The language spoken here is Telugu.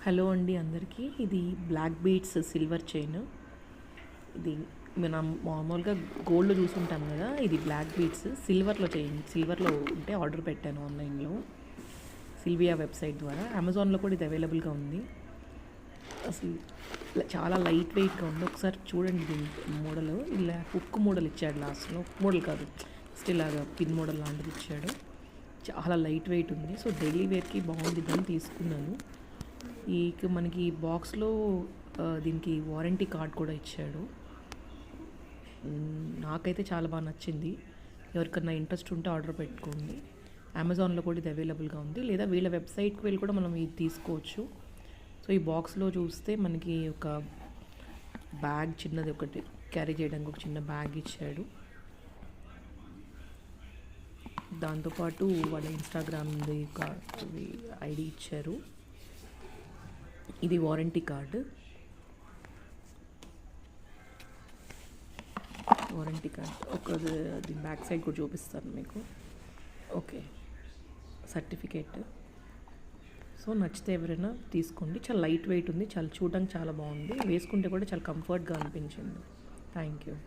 హలో అండి అందరికీ. ఇది బ్లాక్ బీడ్స్ సిల్వర్ చైన్. ఇది మనం మామూలుగా గోల్డ్లో చూసుంటాం కదా, ఇది బ్లాక్ బీడ్స్ సిల్వర్లో ఉంటే ఆర్డర్ పెట్టాను ఆన్లైన్లో సిల్వియా వెబ్సైట్ ద్వారా. అమెజాన్లో కూడా ఇది అవైలబుల్గా ఉంది. అసలు చాలా లైట్ వెయిట్గా ఉంది. ఒకసారి చూడండి దీని మోడల్. ఇలా హుక్ మోడల్ ఇచ్చాడు లాస్ట్లో. హుక్ మోడల్ కాదు, జస్ట్ ఇలాగా పిన్ మోడల్ లాంటిది ఇచ్చాడు. చాలా లైట్ వెయిట్ ఉంది. సో డైలీ వేర్కి బాగుంది అని తీసుకున్నాను. మనకి బాక్స్లో దీనికి వారంటీ కార్డ్ కూడా ఇచ్చాడు. నాకైతే చాలా బాగా నచ్చింది. ఎవరికన్నా ఇంట్రెస్ట్ ఉంటే ఆర్డర్ పెట్టుకోండి. అమెజాన్లో కూడా ఇది అవైలబుల్గా ఉంది, లేదా వీళ్ళ వెబ్సైట్కి వెళ్ళి కూడా మనం ఇది తీసుకోవచ్చు. సో ఈ బాక్స్లో చూస్తే మనకి ఒక బ్యాగ్ చిన్నది ఒకటి క్యారీ చేయడానికి ఒక చిన్న బ్యాగ్ ఇచ్చాడు. దాంతోపాటు వాళ్ళ ఇన్స్టాగ్రామ్ది ఐడి ఇచ్చారు. ఇది వారంటీ కార్డు. ఒక దీని బ్యాక్ సైడ్ కూడా చూపిస్తాను మీకు. Okay, certificate. సో నచ్చితే ఎవరైనా తీసుకోండి. చాలా లైట్ వెయిట్ ఉంది, చాలా చూడడానికి చాలా బాగుంది. వేసుకుంటే కూడా చాలా కంఫర్ట్గా అనిపించింది. Thank you.